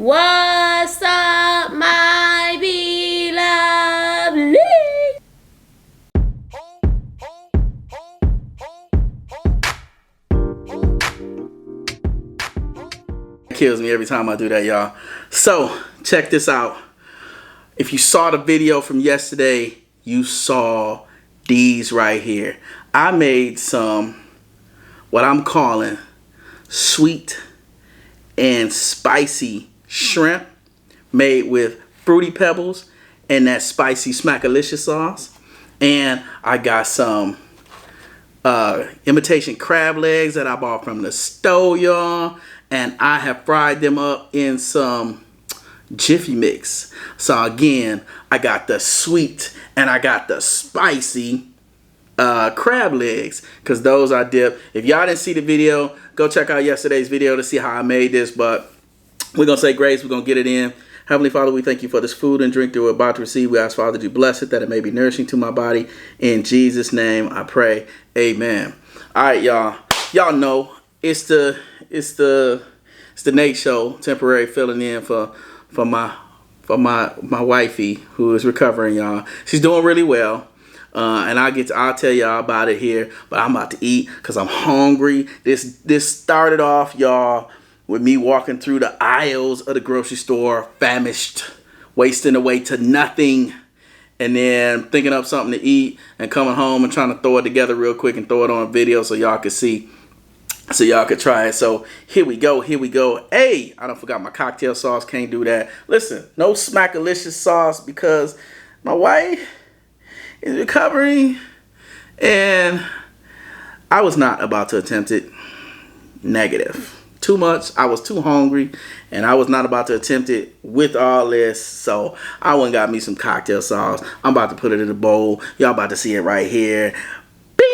What's up, my beloved? It kills me every time I do that, y'all. So, check this out. If you saw the video from yesterday, you saw these right here. I made some, what I'm calling sweet and spicy shrimp made with fruity pebbles and that spicy Smackalicious sauce. And I got some imitation crab legs that I bought from the store, y'all. And I have fried them up in some Jiffy Mix. So again, I got the sweet and I got the spicy crab legs, because those I dip. If y'all didn't see the video, go check out yesterday's video to see how I made this. But we're going to say grace. We're going to get it in. Heavenly Father, we thank you for this food and drink that we're about to receive. We ask, Father, to bless it, that it may be nourishing to my body. In Jesus' name, I pray. Amen. All right, y'all. Y'all know it's the Nate Show, temporary filling in for my wifey who is recovering, y'all. She's doing really well. And I'll tell y'all about it here, but I'm about to eat because I'm hungry. This started off, y'all, with me walking through the aisles of the grocery store, famished, wasting away to nothing, and then thinking up something to eat and coming home and trying to throw it together real quick and throw it on video so y'all could see, so y'all could try it. So here we go. Hey, I done forgot my cocktail sauce. Can't do that. Listen, no Smackalicious sauce because my wife is recovering, and I was not about to attempt it. Negative. Too much. I was too hungry, and I was not about to attempt it with all this. So I went and got me some cocktail sauce. I'm about to put it in a bowl. Y'all about to see it right here. Bing!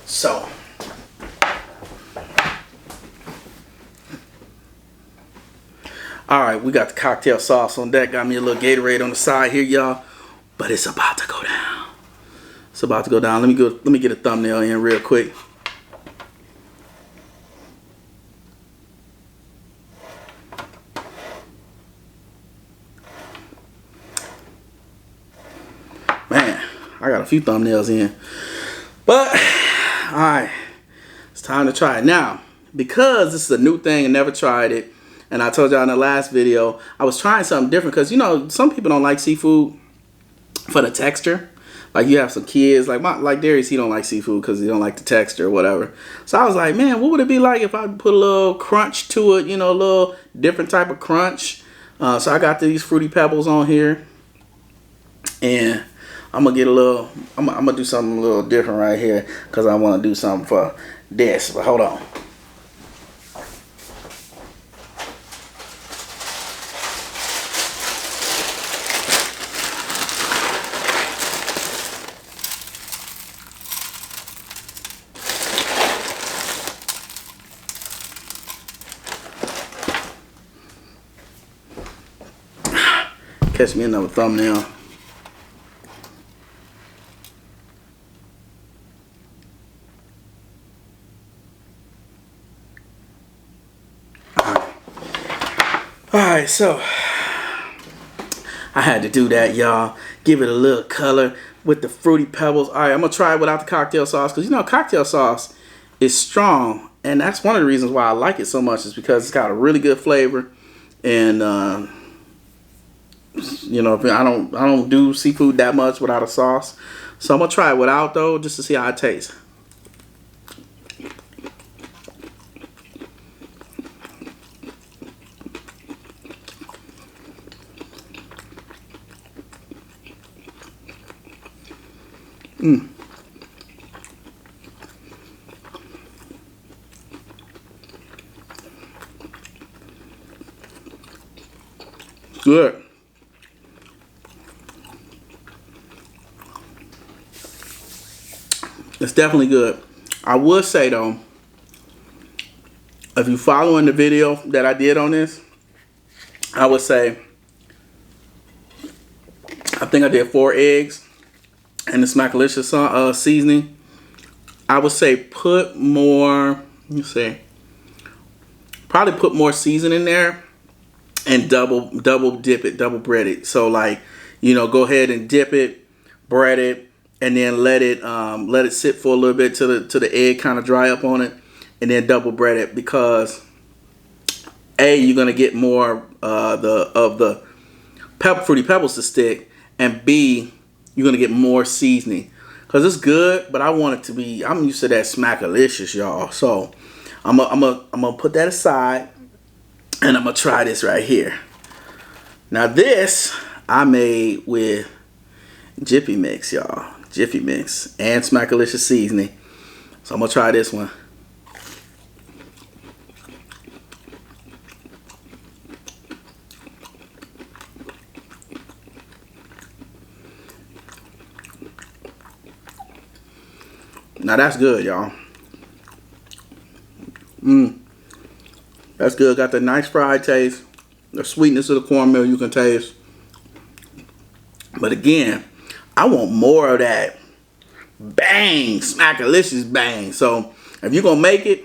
So, all right, we got the cocktail sauce on deck. Got me a little Gatorade on the side here, y'all. But it's about to go down. It's about to go down. Let me get a thumbnail in real quick. Man, I got a few thumbnails in. But all right, it's time to try it. Now, because this is a new thing and never tried it, and I told y'all in the last video, I was trying something different because, you know, some people don't like seafood for the texture. Like, you have some kids, like Darius, he don't like seafood because he don't like the texture or whatever. So I was like, man, what would it be like if I put a little crunch to it, you know, a little different type of crunch. So I got these Fruity Pebbles on here, and I'm gonna do something a little different right here because I want to do something for this. But hold on. Catch me another thumbnail. Alright, so I had to do that, y'all. Give it a little color with the Fruity Pebbles. Alright, I'm going to try it without the cocktail sauce because, you know, cocktail sauce is strong. And that's one of the reasons why I like it so much, is because it's got a really good flavor. And, you know, I don't do seafood that much without a sauce. So I'm going to try it without, though, just to see how it tastes. Good. It's definitely good. I would say though, if you following the video that I did on this, I would say, I think I did 4 eggs and the Smackalicious seasoning. I would say put more, let me see, probably put more seasoning in there and double dip it, double bread it. So like, you know, go ahead and dip it, bread it, and then let it sit for a little bit till the egg kind of dry up on it, and then double bread it, because A, you're gonna get more of the fruity pebbles to stick, and B, you're gonna get more seasoning. Cause it's good, but I want it to be, I'm used to that Smackalicious, y'all. So I'm gonna put that aside, and I'm gonna try this right here. Now this I made with Jiffy Mix, y'all. Jiffy Mix and Smackalicious seasoning. So I'm gonna try this one. Now that's good, y'all. That's good. Got the nice fried taste. The sweetness of the cornmeal you can taste. But again, I want more of that bang, Smackalicious bang. So if you're gonna make it,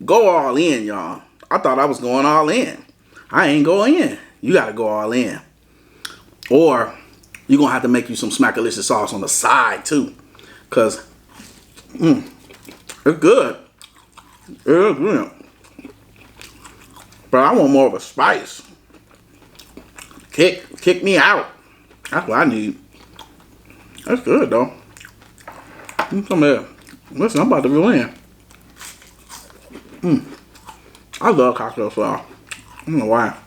go all in, y'all. I thought I was going all in. I ain't going in. You gotta go all in. Or you're gonna have to make you some Smackalicious sauce on the side too. Cause it's good. It is good. But I want more of a spice. Kick me out. That's what I need. That's good though. Come here. Listen, I'm about to go in. I love cocktail sauce. I don't know why.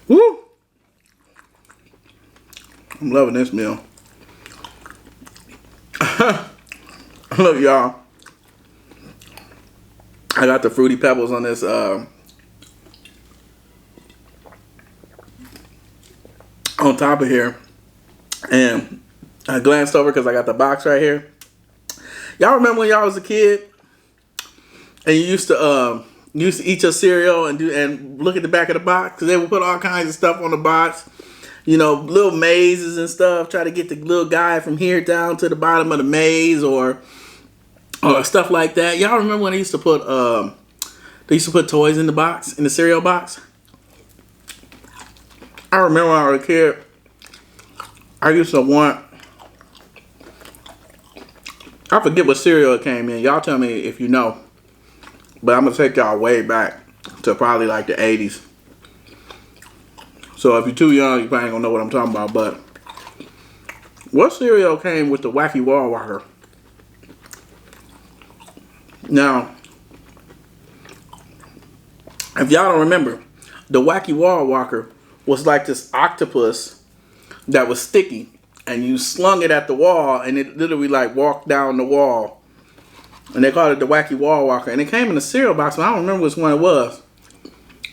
Woo! I'm loving this meal. Look, y'all. I got the Fruity Pebbles on this on top of here. And I glanced over because I got the box right here. Y'all remember when y'all was a kid and you used to eat your cereal and look at the back of the box, because they would put all kinds of stuff on the box, you know, little mazes and stuff, try to get the little guy from here down to the bottom of the maze, or stuff like that. Y'all remember when they used to put toys in the box, in the cereal box? I remember when I was a kid, I used to want, I forget what cereal it came in. Y'all tell me if you know. But I'm going to take y'all way back to probably like the 80s. So if you're too young, you probably ain't going to know what I'm talking about. But what cereal came with the Wacky Wall Walker? Now, if y'all don't remember, the Wacky Wall Walker was like this octopus that was sticky. And you slung it at the wall, and it literally like walked down the wall. And they called it the Wacky Wall Walker. And it came in a cereal box, and I don't remember which one it was.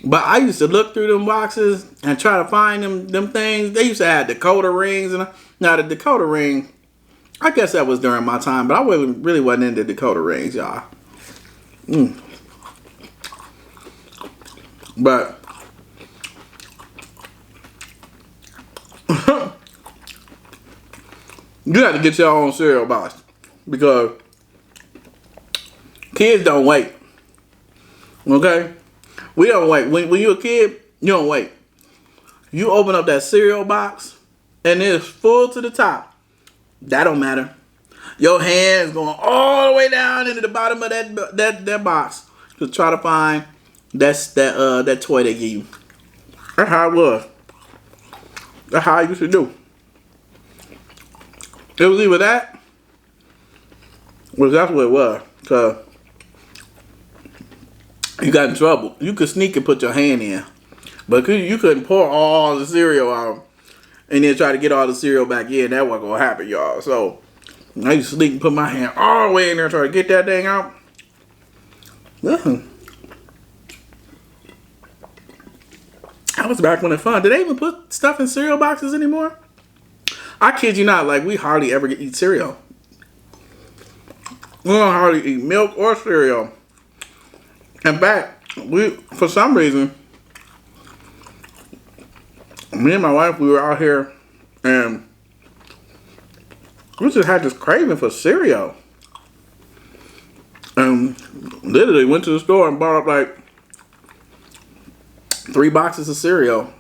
But I used to look through them boxes and try to find them things. They used to have Dakota rings. Now the Dakota ring, I guess that was during my time, but I really wasn't into Dakota rings, y'all. But you have to get your own cereal box, because kids don't wait. Okay? We don't wait. When you're a kid, you don't wait. You open up that cereal box and it's full to the top. That don't matter. Your hand's going all the way down into the bottom of that box to try to find that toy they give you. That's how it was. That's how I used to do. It was either that, well, that's what it was. Cause you got in trouble. You could sneak and put your hand in, but you couldn't pour all the cereal out and then try to get all the cereal back in. That wasn't gonna happen, y'all. So I used to sneak and put my hand all the way in there and try to get that thing out. Listen, that was back when it fun. Did they even put stuff in cereal boxes anymore? I kid you not, like we hardly ever eat cereal. We don't hardly eat milk or cereal. In fact, for some reason, me and my wife, we were out here and we just had this craving for cereal. And literally went to the store and bought up like 3 boxes of cereal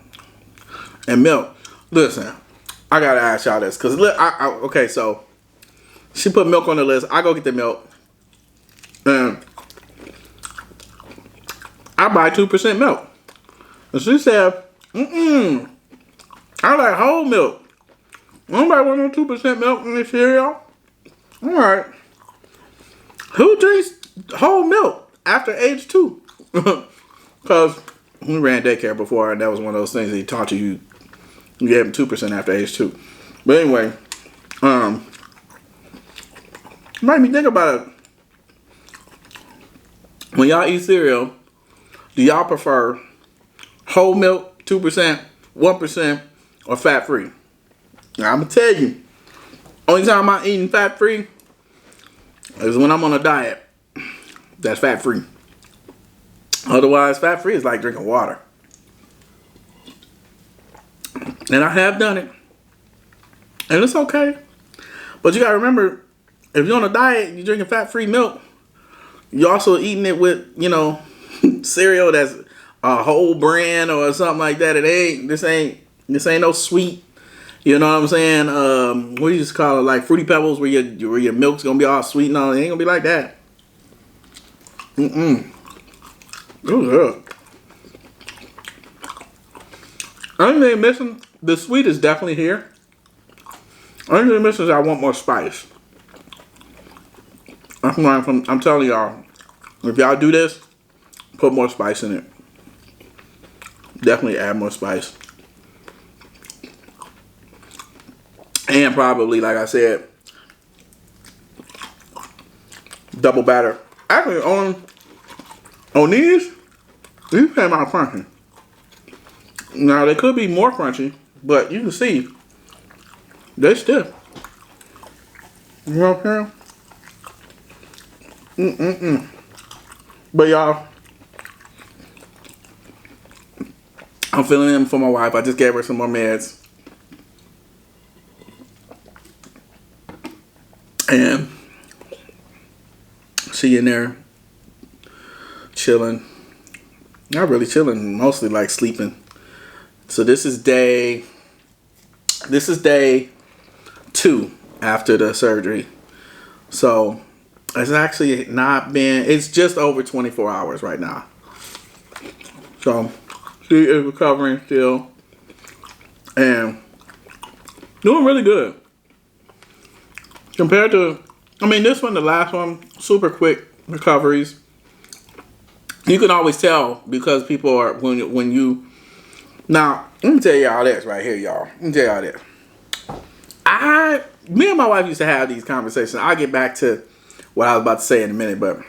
and milk. Listen, I gotta ask y'all this, cause okay, so she put milk on the list. I go get the milk, and I buy 2% milk. And she said, I like whole milk. Nobody want no 2% milk in this cereal. All right. Who drinks whole milk after age 2? Because we ran daycare before, and that was one of those things that he taught you. You gave him 2% after age 2. But anyway, made me think about it. When y'all eat cereal, do y'all prefer whole milk, 2%, 1%, or fat-free? Now, I'm going to tell you, only time I'm eating fat-free is when I'm on a diet that's fat-free. Otherwise, fat-free is like drinking water. And I have done it. And it's okay. But you got to remember, if you're on a diet, you're drinking fat-free milk, you're also eating it with, cereal that's a whole brand or something like that. This ain't no sweet. You know what I'm saying? What do you just call it? Like Fruity Pebbles, where your milk's gonna be all sweet and all. It ain't gonna be like that. It was good. Only thing missing, the sweet is definitely here. Only thing missing is I want more spice. I'm telling y'all, if y'all do this, put more spice in it. Definitely add more spice. And probably, like I said, double batter. Actually, on these came out crunchy. Now, they could be more crunchy, but you can see they're stiff. You know what I'm saying? But y'all, I'm filling in for my wife. I just gave her some more meds. And she in there chilling. Not really chilling, mostly like sleeping. So this is day 2 after the surgery. So it's actually not been, it's just over 24 hours right now. So she is recovering still and doing really good. Compared to, this one, the last one, super quick recoveries. You can always tell because people are, when you, now, let me tell y'all this right here, y'all. Let me tell y'all this. Me and my wife used to have these conversations. I'll get back to what I was about to say in a minute, but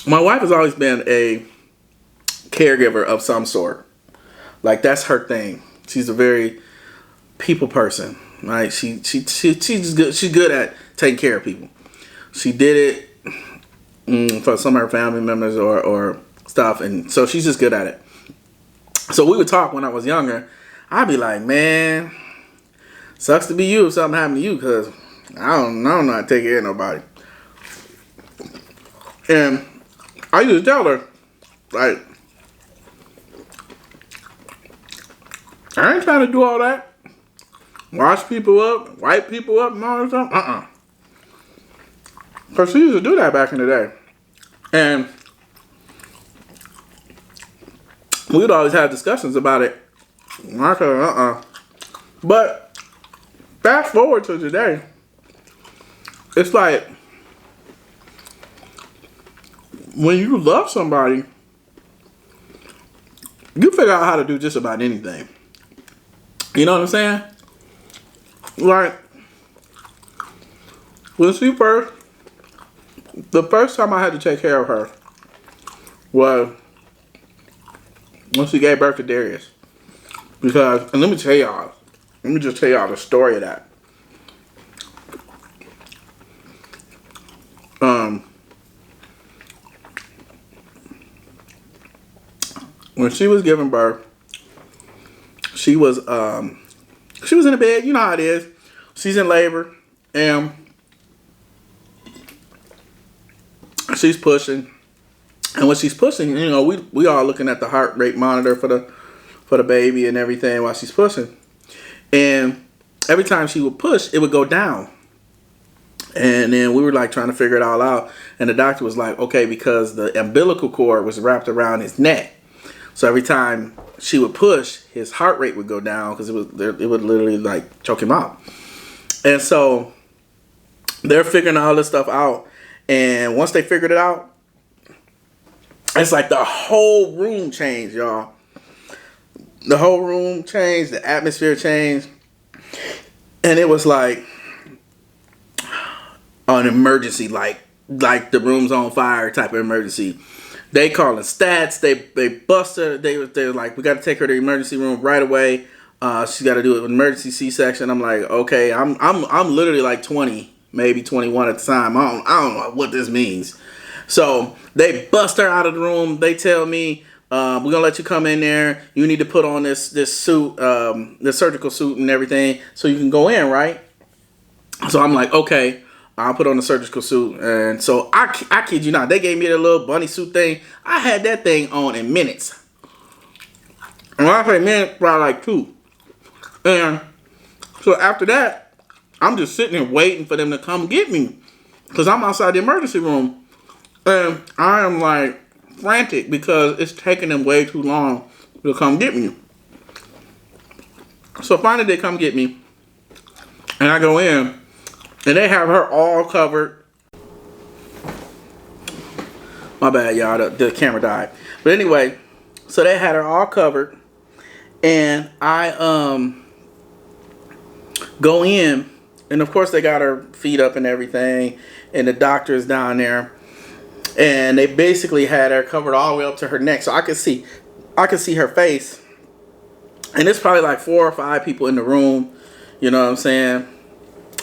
my wife has always been a caregiver of some sort. Like, that's her thing. She's a very people person, right? She's good. She's good at taking care of people. She did it for some of her family members or stuff, and so she's just good at it. So we would talk when I was younger. I'd be like, man, sucks to be you if something happened to you, because I don't know how to take care of nobody. And I used to tell her, like, I ain't trying to do all that. Wash people up, wipe people up, and all that stuff. Because she used to do that back in the day. And we would always have discussions about it. I said, But fast forward to today, it's like when you love somebody, you figure out how to do just about anything. You know what I'm saying? Like, when she first, the first time I had to take care of her was when she gave birth to Darius. Because, and let me just tell y'all the story of that. When she was giving birth, she was in the bed. You know how it is. She's in labor and she's pushing. And when she's pushing, you know, we all looking at the heart rate monitor for the baby and everything while she's pushing. And every time she would push, it would go down. And then we were like trying to figure it all out. And the doctor was like, okay, because the umbilical cord was wrapped around his neck. So every time she would push, his heart rate would go down because it would literally like choke him out. And so they're figuring all this stuff out. And once they figured it out, it's like the whole room changed, y'all. The whole room changed. The atmosphere changed. And it was like an emergency, like the room's on fire type of emergency. They calling stats. They bust her. They're like, we got to take her to the emergency room right away. She's got to do an emergency C-section. I'm like, okay. I'm literally like 20, maybe 21 at the time. I don't know what this means. So they bust her out of the room. They tell me, we're gonna let you come in there. You need to put on this suit, this surgical suit and everything, so you can go in, right? So I'm like, okay. I'll put on the surgical suit. And so I kid you not, they gave me the little bunny suit thing. I had that thing on in minutes. And when I say minutes, probably like 2. And so after that, I'm just sitting there waiting for them to come get me. Because I'm outside the emergency room. And I am like frantic because it's taking them way too long to come get me. So finally they come get me. And I go in. And they have her all covered. My bad, y'all. The camera died. But anyway, so they had her all covered. And I go in. And of course they got her feet up and everything. And the doctor's down there. And they basically had her covered all the way up to her neck. So I could see her face. And there's probably like 4 or 5 people in the room. You know what I'm saying?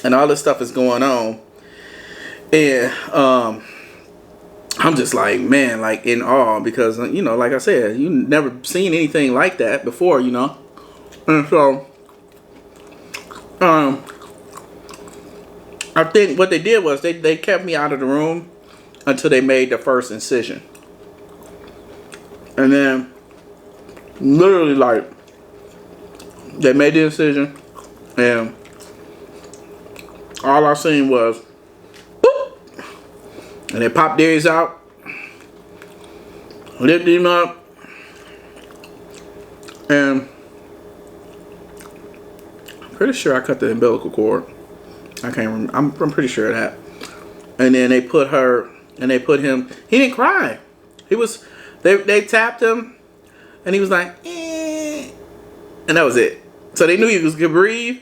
And all this stuff is going on. And I'm just like, man, like in awe. Because, you know, like I said, you never seen anything like that before, you know. And so, I think what they did was they kept me out of the room until they made the first incision. And then, literally, like, they made the incision. And all I seen was, boop, and they popped Darius out, lifted him up, and I'm pretty sure I cut the umbilical cord. I can't remember. I'm pretty sure of that. And then they put him. He didn't cry. He was. They tapped him, and he was like, eh, and that was it. So they knew he could breathe.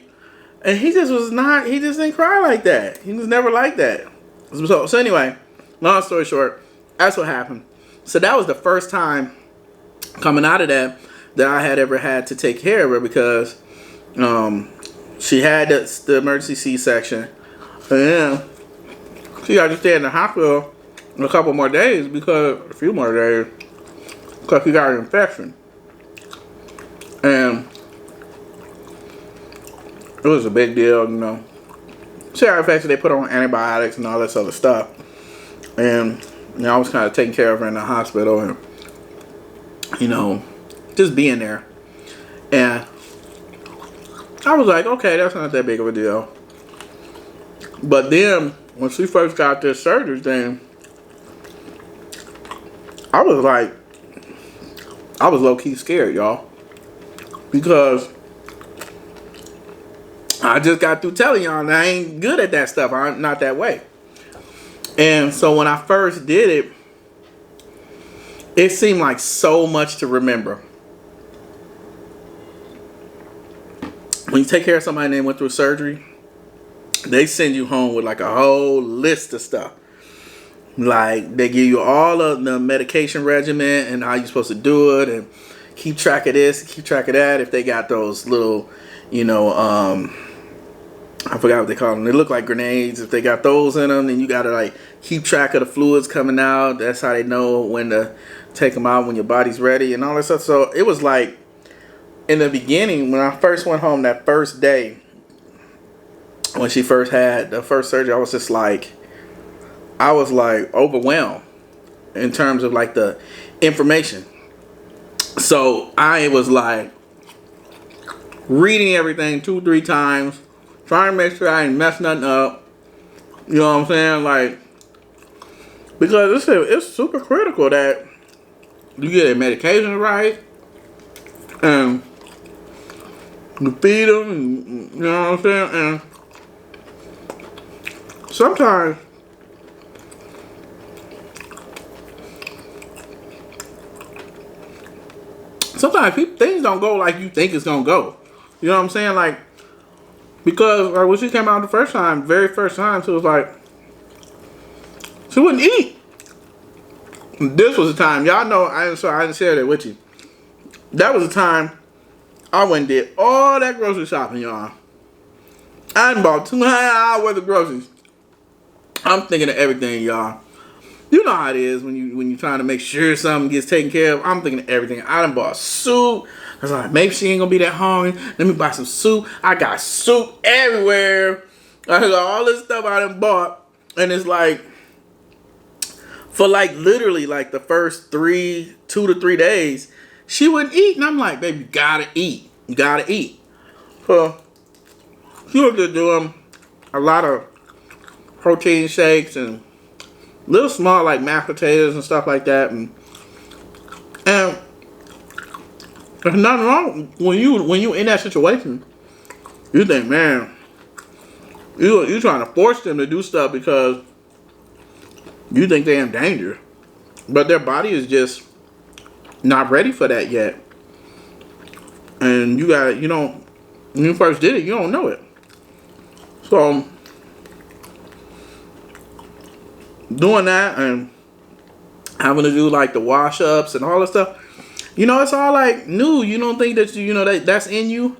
And he just didn't cry like that. He was never like that. So anyway, long story short, that's what happened. So that was the first time coming out of that I had ever had to take care of her because she had the emergency C-section. And then she got to stay in the hospital a few more days because she got an infection. And it was a big deal, you know. She got infection, they put her on antibiotics and all this other stuff. And, you know, I was kind of taking care of her in the hospital and, you know, just being there. And I was like, okay, that's not that big of a deal. But then, when she first got this surgery thing, I was low-key scared, y'all. Because I just got through telling y'all that I ain't good at that stuff. I'm not that way. And so when I first did it, It seemed like so much to remember. When you take care of somebody and they went through surgery, they send you home with like a whole list of stuff. Like they give you all of the medication regimen and how you're supposed to do it, and keep track of this, keep track of that. If they got those little, you know, I forgot what they call them. They look like grenades. If they got those in them, then you gotta like keep track of the fluids coming out. That's how they know when to take them out when your body's ready and all that stuff. So it was like in the beginning when I first went home that first day when she first had the first surgery, I was like overwhelmed in terms of like the information. So I was like reading everything 2-3 times, trying to make sure I didn't mess nothing up. You know what I'm saying? Like, because it's super critical that you get their medication right and you feed them, and, you know what I'm saying? And sometimes things don't go like you think it's gonna go. You know what I'm saying? Like, because like when she came out the first time, very first time, she was like, she wouldn't eat. This was the time, y'all know, I didn't share that with you. That was the time I went and did all that grocery shopping, y'all. I done bought $200 worth of groceries. I'm thinking of everything, y'all. You know how it is when you're trying to make sure something gets taken care of. I'm thinking of everything. I done bought soup. I was like, maybe she ain't gonna be that hungry. Let me buy some soup. I got soup everywhere. I got all this stuff I done bought. And it's like, for like literally like the first 2 to 3 days, she wouldn't eat. And I'm like, baby, you gotta eat. You gotta eat. So she was just doing a lot of protein shakes and little small like mashed potatoes and stuff like that, and there's nothing wrong when you in that situation. You think, man, you trying to force them to do stuff because you think they're in danger, but their body is just not ready for that yet. And you got, you know, when you first did it, you don't know it. So doing that and having to do like the wash ups and all that stuff, you know, it's all like new. You don't think that you know that's in you,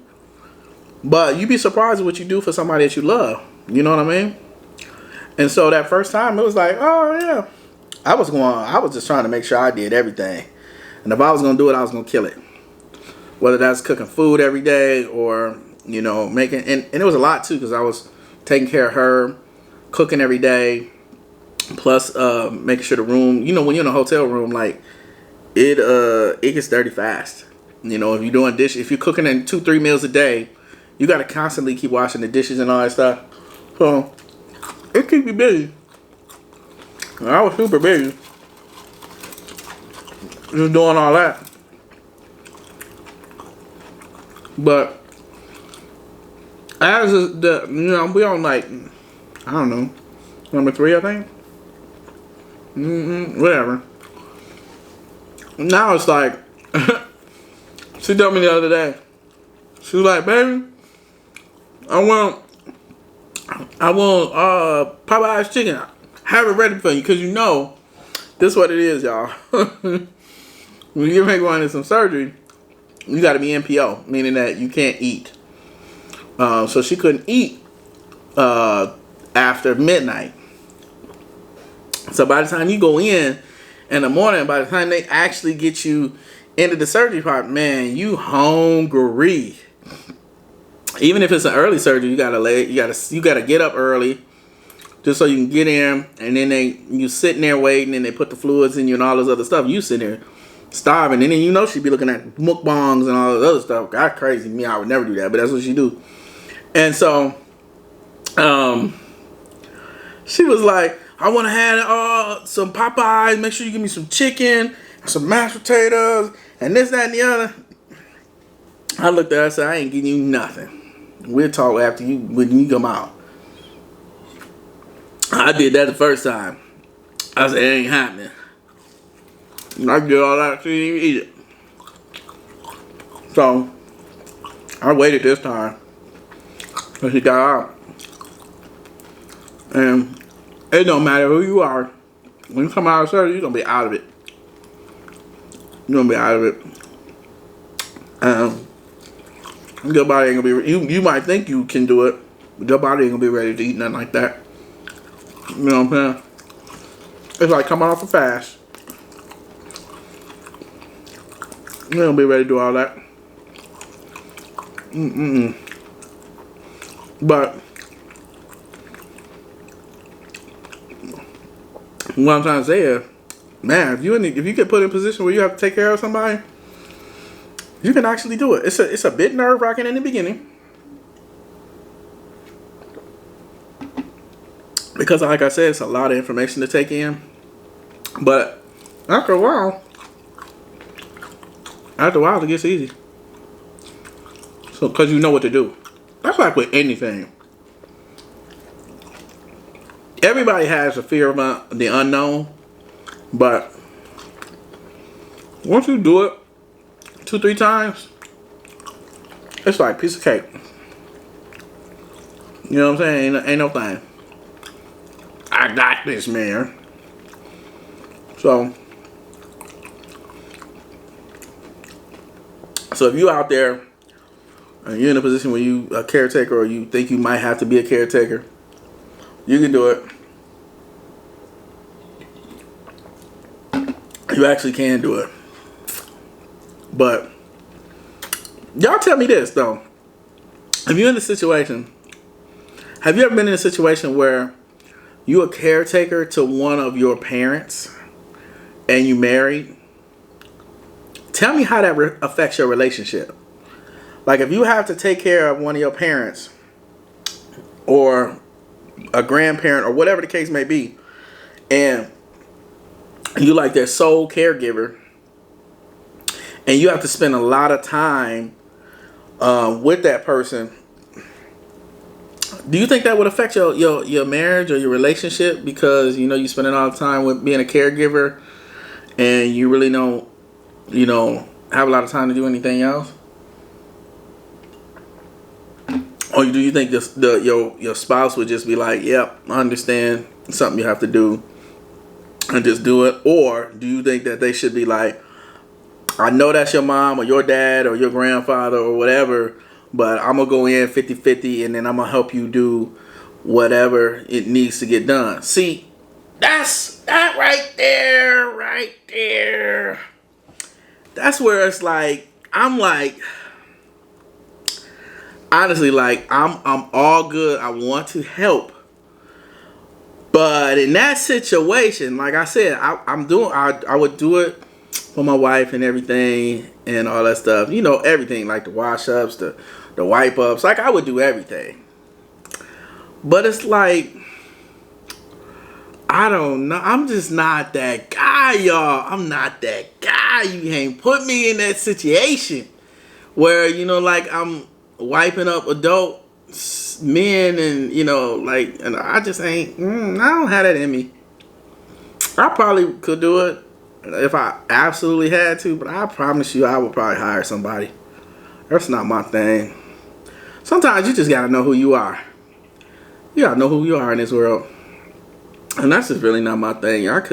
but you'd be surprised at what you do for somebody that you love. You know what I mean? And so that first time it was like, oh yeah, I was just trying to make sure I did everything, and if I was gonna do it, I was gonna kill it. Whether that's cooking food every day or, you know, making, and it was a lot too because I was taking care of her, cooking every day. Plus, making sure the room, you know, when you're in a hotel room, like it gets dirty fast. You know, if you're doing if you're cooking in 2-3 meals a day, you got to constantly keep washing the dishes and all that stuff. So it keeps you busy. And I was super busy, just doing all that. But as we on like, I don't know, number 3, I think. Whatever. Now it's like, she told me the other day, she was like, baby, I want Popeye's chicken. Have it ready for you, because you know, this is what it is, y'all. When you make one in some surgery, you got to be NPO, meaning that you can't eat. So she couldn't eat after midnight. So by the time you go in the morning, by the time they actually get you into the surgery part, man, you hungry. Even if it's an early surgery, you gotta get up early just so you can get in, and then you sitting there waiting, and they put the fluids in you and all this other stuff. You sitting there starving, and then you know she'd be looking at mukbangs and all this other stuff. God, crazy me, I would never do that, but that's what she do. And so, she was like, I want to have some Popeyes. Make sure you give me some chicken, some mashed potatoes, and this, that, and the other. I looked at her and said, I ain't giving you nothing. We'll talk after when you come out. I did that the first time. I said, it ain't happening. I did all that, she didn't even eat it. So, I waited this time. And she got out. And it don't matter who you are. When you come out of surgery, you're going to be out of it. You're going to be out of it. Your body ain't going to be... You might think you can do it, but your body ain't going to be ready to eat nothing like that. You know what I'm saying? It's like coming off a fast. You don't be ready to do all that. But what I'm trying to say is, man, if you get put in a position where you have to take care of somebody, you can actually do it. It's a bit nerve-wracking in the beginning. Because like I said, it's a lot of information to take in. But after a while, it gets easy. So, because you know what to do. That's like with anything. Everybody has a fear of the unknown. But once you do it 2-3 times, it's like a piece of cake. You know what I'm saying? Ain't no thing. I got this, man. So if you out there and you're in a position where you a caretaker or you think you might have to be a caretaker, you can do it. You actually can do it. But y'all tell me this though. If you're in a situation, have you ever been in a situation where you a caretaker to one of your parents and you married? Tell me how that affects your relationship. Like if you have to take care of one of your parents or a grandparent or whatever the case may be, and you like their sole caregiver, and you have to spend a lot of time with that person, do you think that would affect your marriage or your relationship? Because you know you're spending all the time with being a caregiver and you really don't, have a lot of time to do anything else? Or do you think your spouse would just be like, yep, I understand, it's something you have to do, and just do it? Or do you think that they should be like, I know that's your mom or your dad or your grandfather or whatever, but I'm going to go in 50-50 and then I'm going to help you do whatever it needs to get done? See, that's that right there. That's where it's like, I'm like, honestly, like, I'm all good. I want to help. But in that situation, like I said, I would do it for my wife and everything and all that stuff. Everything, like the wash ups, the wipe ups. Like, I would do everything. But it's like, I don't know. I'm just not that guy, y'all. I'm not that guy. You ain't put me in that situation where, like I'm wiping up adult men and, and I just ain't, I don't have that in me. I probably could do it if I absolutely had to, but I promise you I would probably hire somebody. That's not my thing. Sometimes you just gotta know who you are. You gotta know who you are in this world. And that's just really not my thing. I just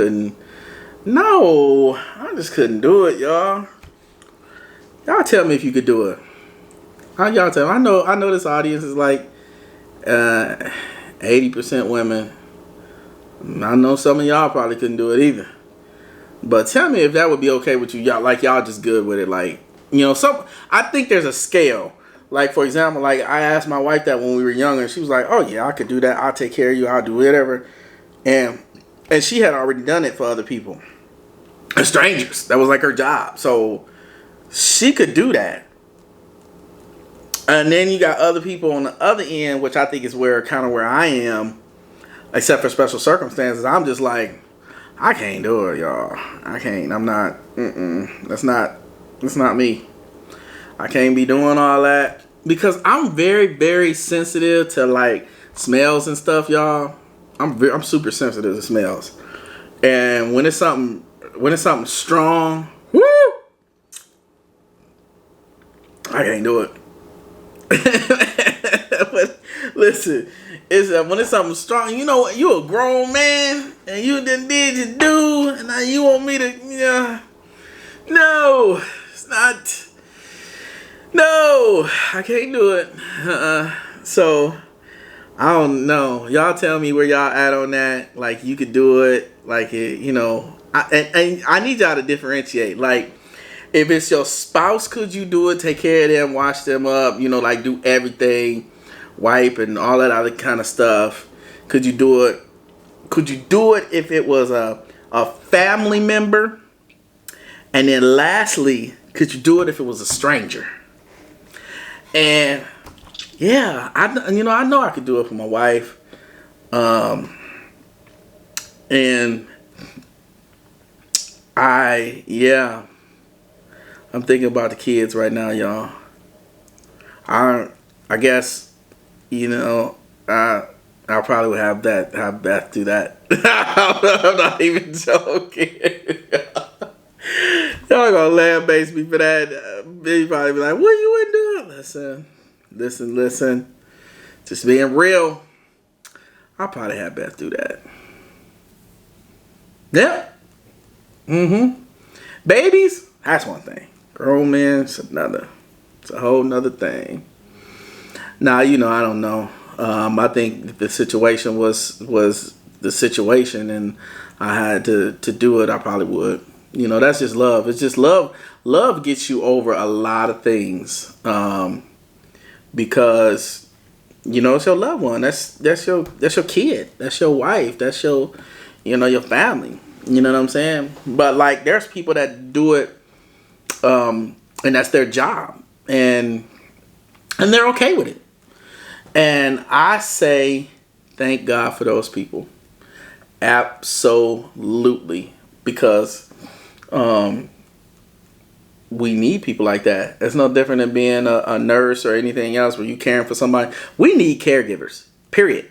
couldn't do it, y'all. Y'all tell me if you could do it. Y'all tell me. I know this audience is like 80% women. I know some of y'all probably couldn't do it either. But tell me if that would be okay with you. Y'all just good with it. Like, I think there's a scale. Like, for example, like I asked my wife that when we were younger, and she was like, oh yeah, I could do that. I'll take care of you. I'll do whatever. And she had already done it for other people. And strangers. That was like her job. So she could do that. And then you got other people on the other end, which I think is where I am, except for special circumstances. I'm just like, I can't do it, y'all. I can't. I'm not. That's not me. I can't be doing all that because I'm very, very sensitive to like smells and stuff, y'all. I'm super sensitive to smells, and when it's something when it's something strong, woo, I can't do it. But listen, it's when it's something strong. You know, you a grown man and you did your do, and now you want me to, no, it's not. No, I can't do it. So I don't know. Y'all tell me where y'all at on that. Like you could do it. Like it, and I need y'all to differentiate. Like if it's your spouse, could you do it? Take care of them, wash them up. Like do everything, wipe and all that other kind of stuff. Could you do it? Could you do it if it was a family member? And then lastly, could you do it if it was a stranger? And yeah, I know I could do it for my wife. And I'm thinking about the kids right now, y'all. I guess, I probably would have Beth do that. I'm not even joking. Y'all gonna lambaste me for that. They probably be like, what you in doing? Listen. Just being real. I'll probably have Beth do that. Yeah. Babies, that's one thing. Grown men, it's another. It's a whole nother thing. Now, I don't know. I think the situation was the situation and I had to do it, I probably would. That's just love. It's just love. Love gets you over a lot of things. Because it's your loved one. That's your kid. That's your wife. That's your your family. You know what I'm saying? But like there's people that do it and that's their job. And they're okay with it. And I say thank God for those people. Absolutely. Because we need people like that. It's no different than being a nurse or anything else where you caring for somebody. We need caregivers, period.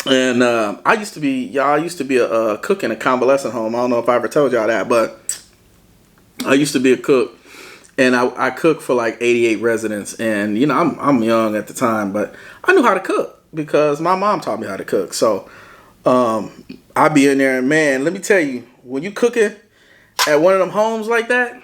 And I used to be a cook in a convalescent home. I don't know if I ever told y'all that, but I used to be a cook. And I cooked for like 88 residents. And, I'm young at the time, but I knew how to cook because my mom taught me how to cook. So I'd be in there and, man, let me tell you, when you cooking at one of them homes like that,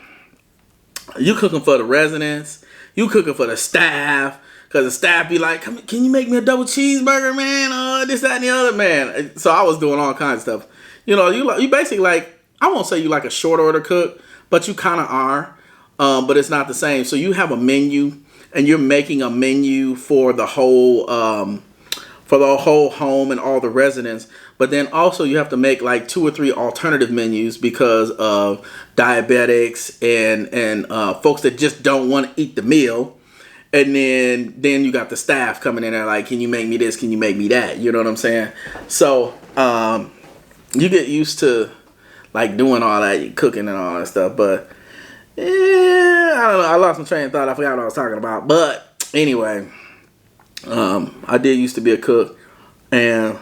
you cooking for the residents, you cooking for the staff, because the staff be like, can you make me a double cheeseburger, man? This, that, and the other, man. So I was doing all kinds of stuff. You basically like, I won't say you like a short order cook, but you kind of are. But it's not the same. So you have a menu, and you're making a menu for the whole home and all the residents. But then also you have to make like 2 or 3 alternative menus because of diabetics and folks that just don't want to eat the meal. And then you got the staff coming in there like, can you make me this? Can you make me that? You know what I'm saying? So you get used to like doing all that, cooking and all that stuff. But yeah, I don't know. I lost my train of thought. I forgot what I was talking about. But anyway, I did used to be a cook, and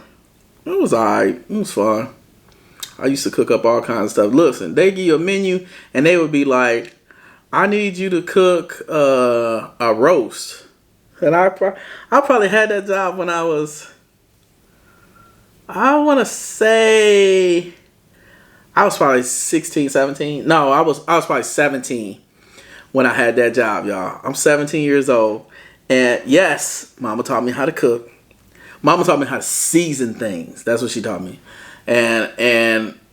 it was alright. It was fun. I used to cook up all kinds of stuff. Listen, they give you a menu, and they would be like, I need you to cook a roast. And I probably had that job when I was, I want to say, I was probably 16, 17. No, I was probably 17 when I had that job, y'all. I'm 17 years old. And yes, mama taught me how to cook. Mama taught me how to season things. That's what she taught me. And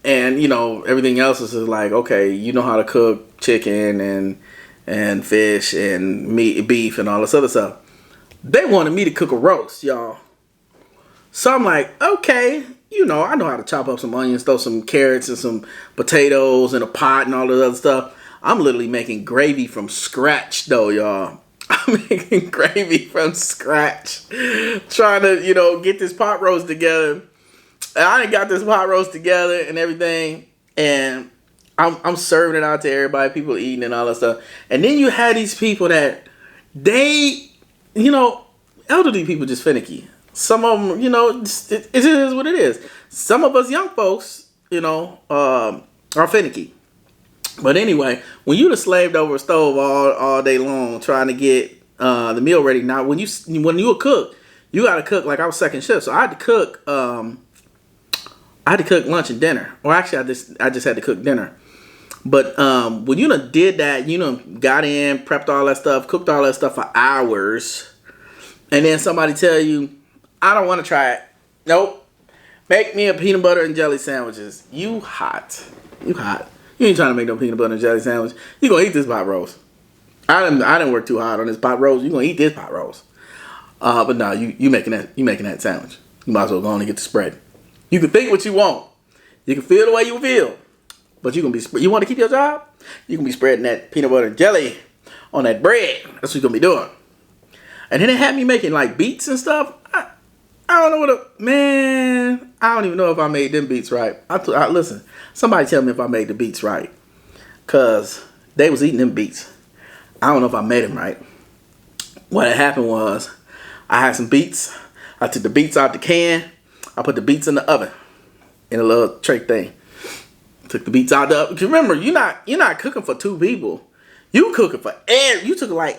everything else is just like, okay, you know how to cook chicken and fish and meat, beef and all this other stuff. They wanted me to cook a roast, y'all. So I'm like, okay, I know how to chop up some onions, throw some carrots and some potatoes in a pot and all this other stuff. I'm literally making gravy from scratch though, y'all. I'm making gravy from scratch. Trying to, get this pot roast together. And I got this pot roast together and everything. And I'm serving it out to everybody, people eating and all that stuff. And then you had these people that elderly people just finicky. Some of them, it is what it is. Some of us young folks, are finicky. But anyway, when you done slaved over a stove all day long trying to get the meal ready, now when you a cook, you gotta cook. Like I was second shift, so I had to cook. I had to cook lunch and dinner, or actually, I just had to cook dinner. But when you done did that, you done got in, prepped all that stuff, cooked all that stuff for hours, and then somebody tell you, "I don't want to try it." Nope. Make me a peanut butter and jelly sandwiches. You hot. You hot. You ain't trying to make no peanut butter and jelly sandwich. You gonna eat this pot roast. I didn't work too hard on this pot roast. You gonna eat this pot roast. But no, you making that sandwich. You might as well go on and get the spread. You can think what you want. You can feel the way you feel. But you want to keep your job? You can be spreading that peanut butter and jelly on that bread. That's what you're gonna be doing. And then they had me making like beets and stuff. I don't know man. I don't even know if I made them beets right. Listen, somebody tell me if I made the beets right, cause they was eating them beets. I don't know if I made them right. What had happened was, I had some beets. I took the beets out the can. I put the beets in the oven, in a little tray thing. Took the beets out the oven. Remember, you're not cooking for 2 people. You cooking for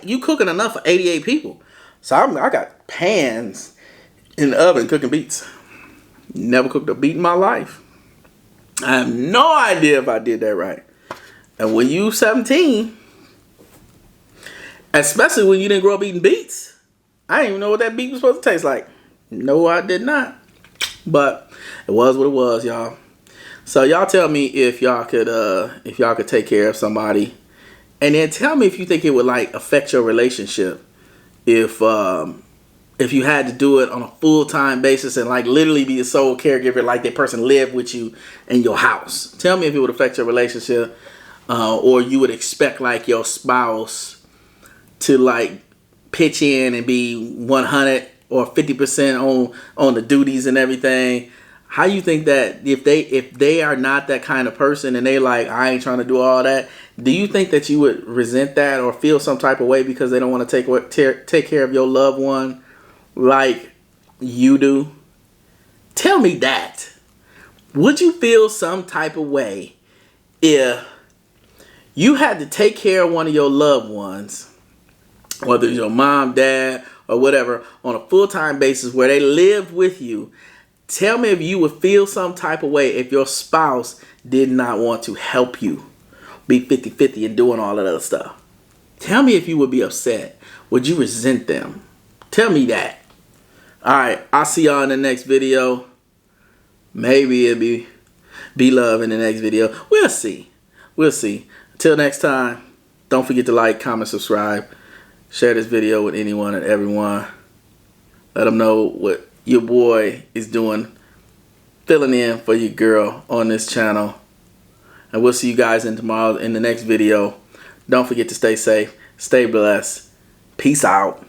you cooking enough for 88 people. So I got pans in the oven cooking beets. Never cooked a beet in my life. I have no idea if I did that right. And when you 17, especially when you didn't grow up eating beets, I didn't even know what that beet was supposed to taste like. No, I did not. But it was what it was, y'all. So y'all tell me if y'all could take care of somebody, and then tell me if you think it would like affect your relationship if you had to do it on a full-time basis and like literally be a sole caregiver, like that person lived with you in your house. Tell me if it would affect your relationship, or you would expect like your spouse to like pitch in and be 100 or 50% on the duties and everything. How you think that if they are not that kind of person and they like, I ain't trying to do all that, do you think that you would resent that or feel some type of way because they don't want to take care of your loved one like you do? Tell me that. Would you feel some type of way if you had to take care of one of your loved ones, whether it's your mom, dad, or whatever, on a full-time basis where they live with you? Tell me if you would feel some type of way if your spouse did not want to help you be 50-50 and doing all that other stuff. Tell me if you would be upset. Would you resent them? Tell me that. Alright, I'll see y'all in the next video. Maybe it'll be love in the next video. We'll see. We'll see. Until next time, don't forget to like, comment, subscribe. Share this video with anyone and everyone. Let them know what your boy is doing, filling in for your girl on this channel. And we'll see you guys in the next video. Don't forget to stay safe, stay blessed. Peace out.